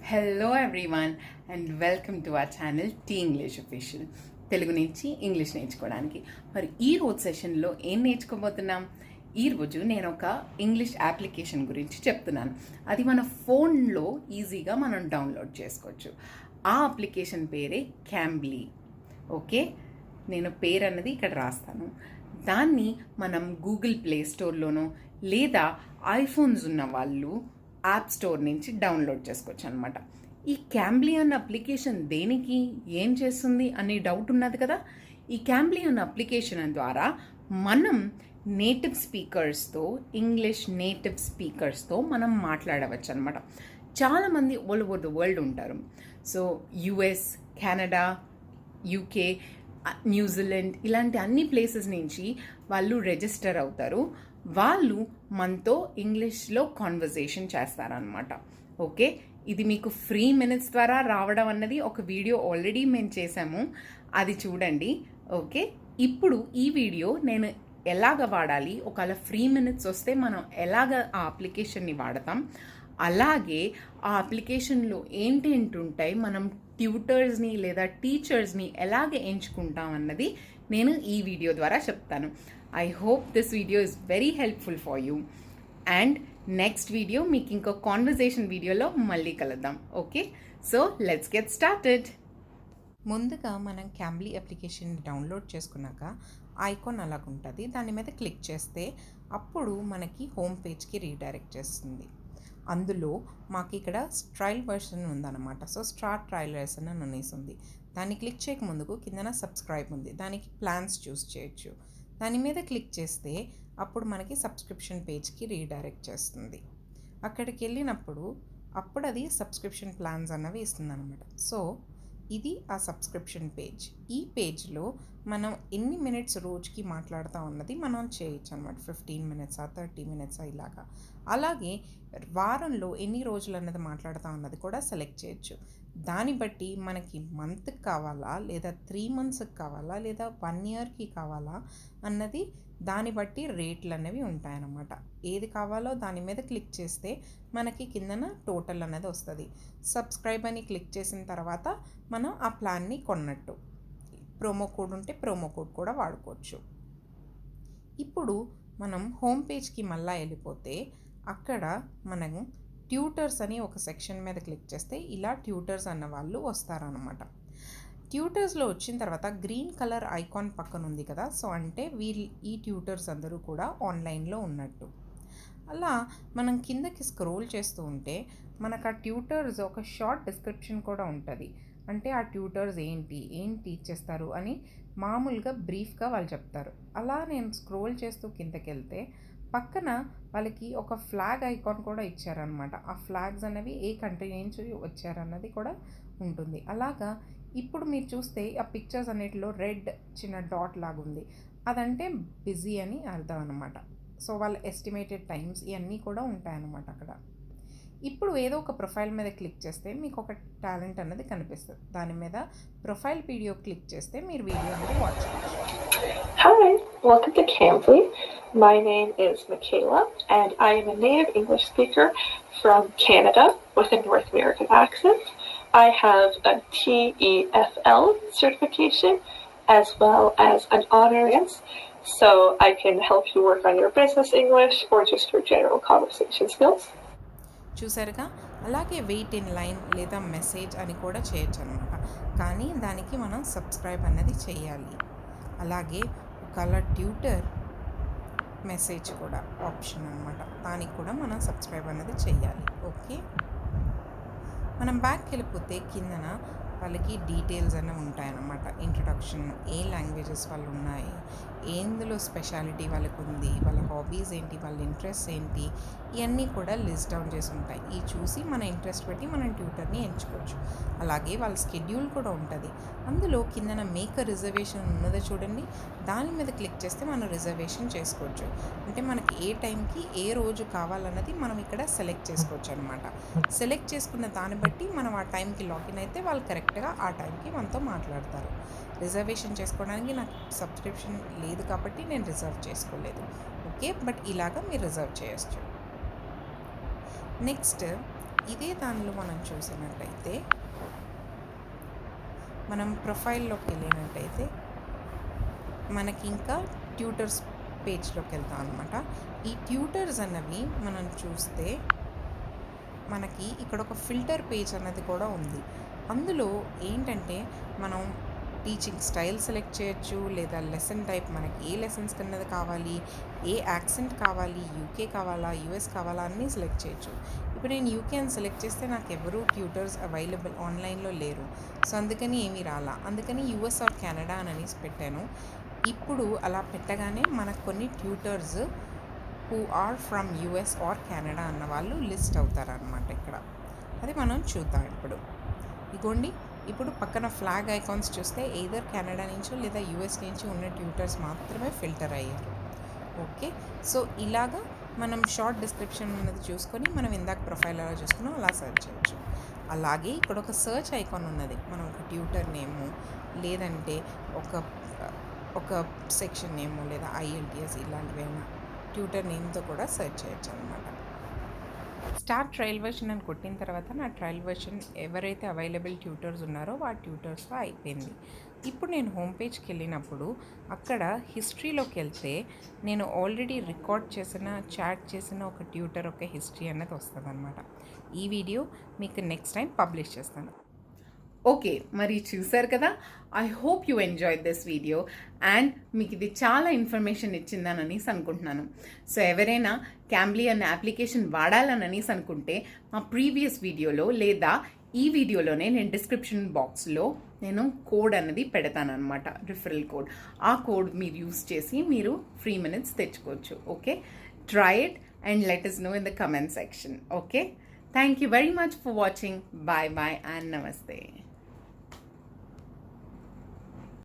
Hello everyone and welcome to our channel T English official. Telugu నుంచి English నేర్చుకోవడానికి. మరి ఈ రోజు సెషన్లో ఏం నేర్చుకోబోతున్నాం? ఈరోజు నేను ఒక ఇంగ్లీష్ అప్లికేషన్ గురించి చెప్తున్నాను. అది మన ఫోన్లో ఈజీగా మనం డౌన్లోడ్ చేసుకోవచ్చు. ఆ అప్లికేషన్ పేరే క్యాంబ్లీ. ఓకే, నేను పేరు అన్నది ఇక్కడ రాస్తాను. దాన్ని మనం గూగుల్ ప్లే స్టోర్లోనో లేదా ఐఫోన్స్ ఉన్న వాళ్ళు యాప్ స్టోర్ నుంచి డౌన్లోడ్ చేసుకోవచ్చు అనమాట. ఈ క్యాంబ్లీ అన్న అప్లికేషన్ దేనికి, ఏం చేస్తుంది అనే డౌట్ ఉన్నది కదా. ఈ క్యాంబ్లీ అన్న అప్లికేషన్ ద్వారా మనం నేటివ్ స్పీకర్స్తో, ఇంగ్లీష్ నేటివ్ స్పీకర్స్తో మనం మాట్లాడవచ్చు అనమాట. చాలామంది ఆల్ ఓవర్ ద వరల్డ్ ఉంటారు. So US, Canada, UK, New Zealand ఇలాంటి అన్ని ప్లేసెస్ నుంచి వాళ్ళు రిజిస్టర్ అవుతారు. వాళ్ళు మనతో ఇంగ్లీష్లో కాన్వర్జేషన్ చేస్తారనమాట. ఓకే, ఇది మీకు ఫ్రీ మినిట్స్ ద్వారా రావడం అన్నది ఒక వీడియో ఆల్రెడీ మేము చేసాము, అది చూడండి. ఓకే, ఇప్పుడు ఈ వీడియో నేను ఎలాగ వాడాలి, ఒకవేళ ఫ్రీ మినిట్స్ వస్తే మనం ఎలాగ ఆ అప్లికేషన్ని వాడతాం, అలాగే ఆ అప్లికేషన్లో ఏంటేంటి ఉంటాయి, మనం ట్యూటర్స్ని లేదా టీచర్స్ని ఎలాగ ఎంచుకుంటాం అన్నది నేను ఈ వీడియో ద్వారా చెప్తాను. I hope this video is very helpful for you. And next video మీకు ఇంకో కాన్వర్జేషన్ వీడియోలో మళ్ళీ కలుద్దాం. Okay, so let's get started. ముందుగా మనం క్యాంబ్లీ అప్లికేషన్ డౌన్లోడ్ చేసుకున్నాక ఐకాన్ అలాగ ఉంటుంది, దాని మీద క్లిక్ చేస్తే అప్పుడు మనకి హోమ్ పేజ్కి రీడైరెక్ట్ చేస్తుంది. అందులో మాకు ఇక్కడ ట్రయల్ వర్షన్ ఉందన్నమాట. సో స్టార్ట్ ట్రయల్ వర్షన్ అని అనేసి ఉంది. దాన్ని క్లిక్ చేయక ముందుకు కిందన సబ్స్క్రైబ్ ఉంది, దానికి ప్లాన్స్ చూస్ చేయొచ్చు. దాని మీద క్లిక్ చేస్తే అప్పుడు మనకి సబ్స్క్రిప్షన్ పేజ్కి రీడైరెక్ట్ చేస్తుంది. అక్కడికి వెళ్ళినప్పుడు అప్పుడు అది సబ్స్క్రిప్షన్ ప్లాన్స్ అన్నవి ఇస్తుంది అనమాట. సో ఇది ఆ సబ్స్క్రిప్షన్ పేజ్. ఈ పేజ్లో మనం ఎన్ని మినిట్స్ రోజుకి మాట్లాడుతూ ఉన్నది మనం చేయొచ్చు అనమాట. 15 మినిట్సా, 30 మినిట్సా ఇలాగా. అలాగే వారంలో ఎన్ని రోజులు అన్నది మాట్లాడుతూ ఉన్నది కూడా సెలెక్ట్ చేయొచ్చు. దాన్ని బట్టి మనకి మంత్కి కావాలా, లేదా 3 మంత్స్కి కావాలా, లేదా 1 ఇయర్కి కావాలా అన్నది దాన్ని బట్టి రేట్లు అనేవి ఉంటాయన్నమాట. ఏది కావాలో దాని మీద క్లిక్ చేస్తే మనకి కిందన టోటల్ అనేది వస్తుంది. సబ్స్క్రైబ్ అని క్లిక్ చేసిన తర్వాత మనం ఆ ప్లాన్ని కొన్నట్టు. ప్రోమో కోడ్ ఉంటే ప్రోమో కోడ్ కూడా వాడుకోవచ్చు. ఇప్పుడు మనం హోమ్ పేజ్కి మళ్ళీ వెళ్ళిపోతే అక్కడ మనం ట్యూటర్స్ అని ఒక సెక్షన్ మీద క్లిక్ చేస్తే ఇలా ట్యూటర్స్ అన్న వాళ్ళు వస్తారనమాట. ట్యూటర్స్లో వచ్చిన తర్వాత గ్రీన్ కలర్ ఐకాన్ పక్కన ఉంది కదా, సో అంటే ఈ ట్యూటర్స్ అందరూ కూడా ఆన్లైన్లో ఉన్నట్టు. అలా మనం కిందకి స్క్రోల్ చేస్తూ ఉంటే మనకు ఆ ట్యూటర్స్ ఒక షార్ట్ డిస్క్రిప్షన్ కూడా ఉంటుంది. అంటే ఆ ట్యూటర్స్ ఏం టీచ్ చేస్తారు అని మామూలుగా బ్రీఫ్గా వాళ్ళు చెప్తారు. అలా నేను స్క్రోల్ చేస్తూ కిందకి వెళ్తే పక్కన వాళ్ళకి ఒక ఫ్లాగ్ ఐకాన్ కూడా ఇచ్చారనమాట. ఆ ఫ్లాగ్స్ అనేవి ఏ కంట్రీ నుంచి వచ్చారన్నది కూడా ఉంటుంది. అలాగా ఇప్పుడు మీరు చూస్తే ఆ పిక్చర్స్ అన్నిటిలో రెడ్ చిన్న డాట్ లాగా ఉంది, అదంటే బిజీ అని అర్థం అనమాట. సో వాళ్ళ ఎస్టిమేటెడ్ టైమ్స్ ఇవన్నీ కూడా ఉంటాయన్నమాట అక్కడ. ఇప్పుడు ఏదో ఒక ప్రొఫైల్ మీద క్లిక్ చేస్తే మీకు ఒక టాలెంట్ అన్నది కనిపిస్తుంది. దాని మీద ప్రొఫైల్ వీడియో క్లిక్ చేస్తే మీరు వీడియో అనేది వాచ్ చేయొచ్చు. Hi, welcome to Cambly. My name is Mikela, and I am a native English speaker from Canada with a North American accent. I have a TEFL certification as well as an honors, so I can help you work on your business English or just your general conversation skills. చూసారుగా, అలాగే wait in line లేదా message అని కూడా చేయొచ్చు అనమాట. కానీ దానికి మనం సబ్స్క్రైబ్ అన్నది చేయాలి. అలాగే ఒకవేళ ట్యూటర్ మెసేజ్ కూడా ఆప్షన్ అనమాట, దానికి కూడా మనం సబ్స్క్రైబ్ అన్నది చేయాలి. ఓకే, మనం బ్యాక్కి వెళ్ళిపోతే కిందన వాళ్ళకి డీటెయిల్స్ అనేవి ఉంటాయన్నమాట. ఇంట్రడక్షన్, ఏ లాంగ్వేజెస్ వాళ్ళు ఉన్నాయి, ఏందులో స్పెషాలిటీ వాళ్ళకు ఉంది, వాళ్ళ హాబీస్ ఏంటి, వాళ్ళ ఇంట్రెస్ట్ ఏంటి, ఇవన్నీ కూడా లిస్ట్ డౌన్ చేసి ఉంటాయి. ఇవి చూసి మన ఇంట్రెస్ట్ పెట్టి మనం ట్యూటర్ని ఎంచుకోవచ్చు. అలాగే వాళ్ళ స్కెడ్యూల్ కూడా ఉంటుంది. అందులో కిందన మేక్ రిజర్వేషన్ ఉన్నదో చూడండి, దాని మీద క్లిక్ చేస్తే మనం రిజర్వేషన్ చేసుకోవచ్చు. అంటే మనకి ఏ టైంకి ఏ రోజు కావాలన్నది మనం ఇక్కడ సెలెక్ట్ చేసుకోవచ్చు అనమాట. సెలెక్ట్ చేసుకున్న దాన్ని బట్టి మనం ఆ టైంకి లాగిన్ అయితే వాళ్ళు కరెక్ట్గా ఆ టైంకి మనతో మాట్లాడతారు. రిజర్వేషన్ చేసుకోవడానికి నాకు సబ్స్క్రిప్షన్ లేదు కాబట్టి నేను రిజర్వ్ చేసుకోలేదు. ఓకే, బట్ ఇలాగా మీరు రిజర్వ్ చేయొచ్చు. నెక్స్ట్ ఇదే దానిలో మనం చూసినట్టయితే మనం ప్రొఫైల్లోకి వెళ్ళినట్టయితే మనకి ఇంకా ట్యూటర్స్ పేజ్లోకి వెళ్తాం అనమాట. ఈ ట్యూటర్స్ అన్నవి మనం చూస్తే మనకి ఇక్కడ ఒక ఫిల్టర్ పేజ్ అన్నది కూడా ఉంది. అందులో ఏంటంటే మనం టీచింగ్ స్టైల్ సెలెక్ట్ చేయొచ్చు, లేదా లెసన్ టైప్ మనకి ఏ లెసన్స్ కన్నది కావాలి, ఏ యాక్సెంట్ కావాలి, యూకే కావాలా, యూఎస్ కావాలా అన్నీ సెలెక్ట్ చేయొచ్చు. ఇప్పుడు నేను యూకే అని సెలెక్ట్ చేస్తే నాకు ఎవరు ట్యూటర్స్ అవైలబుల్ ఆన్లైన్లో లేరు. సో అందుకని ఏమీ రాలా. అందుకని యూఎస్ ఆర్ కెనడా అని అనేసి పెట్టాను. ఇప్పుడు అలా పెట్టగానే మనకు కొన్ని tutors who are from US or Canada అన్న వాళ్ళు లిస్ట్ అవుతారనమాట ఇక్కడ. అది మనం చూద్దాం ఇప్పుడు. ఇగోండి, ఇప్పుడు పక్కన ఫ్లాగ్ ఐకాన్స్ చూస్తే ఎయిదర్ కెనడా నుంచో లేదా యుఎస్ నుంచి ఉన్న ట్యూటర్స్ మాత్రమే ఫిల్టర్ అయ్యారు. ఓకే, సో ఇలాగా మనం షార్ట్ డిస్క్రిప్షన్ ఉన్నది చూసుకొని మనం ఇందాక ప్రొఫైల్ అలా చూసుకున్నాం అలా సెర్చ్ చేయొచ్చు. అలాగే ఇక్కడ ఒక సర్చ్ ఐకాన్ ఉన్నది. మనం ఒక ట్యూటర్ నేము, లేదంటే ఒక సెక్షన్ నేము, లేదా ఐఎల్టీఎస్ ఇలాంటివైనా ట్యూటర్ నేమ్తో కూడా సెర్చ్ చేయొచ్చు అనమాట. స్టార్ట్ ట్రయల్ వెర్షన్ అని కొట్టిన తర్వాత నా ట్రయల్ వెర్షన్ ఎవరైతే అవైలబుల్ ట్యూటర్స్ ఉన్నారో ఆ ట్యూటర్స్తో అయిపోయింది. ఇప్పుడు నేను హోమ్ పేజ్కి వెళ్ళినప్పుడు అక్కడ హిస్టరీలోకి వెళ్తే నేను ఆల్రెడీ రికార్డ్ చేసిన చాట్ చేసిన ఒక ట్యూటర్ ఒక హిస్టరీ అన్నది వస్తుంది అనమాట. ఈ వీడియో మీకు నెక్స్ట్ టైం పబ్లిష్ చేస్తాను. ఓకే, మరి చూసారు కదా. I hope you enjoy this video and మీకు ఇది చాలా ఇన్ఫర్మేషన్ ఇచ్చిందని అనేసి అనుకుంటున్నాను. సో ఎవరైనా క్యాంబ్లీ అనే అప్లికేషన్ వాడాలని అనేసి అనుకుంటే మా ప్రీవియస్ వీడియోలో లేదా ఈ వీడియోలోనే నేను డిస్క్రిప్షన్ బాక్స్లో నేను కోడ్ అన్నది పెడతాను అనమాట, రిఫరల్ కోడ్. ఆ కోడ్ మీరు యూస్ చేసి మీరు ఫ్రీ మినిట్స్ తెచ్చుకోవచ్చు. Okay, try it and let us know in the comment section. Okay, thank you very much for watching. Bye bye and namaste.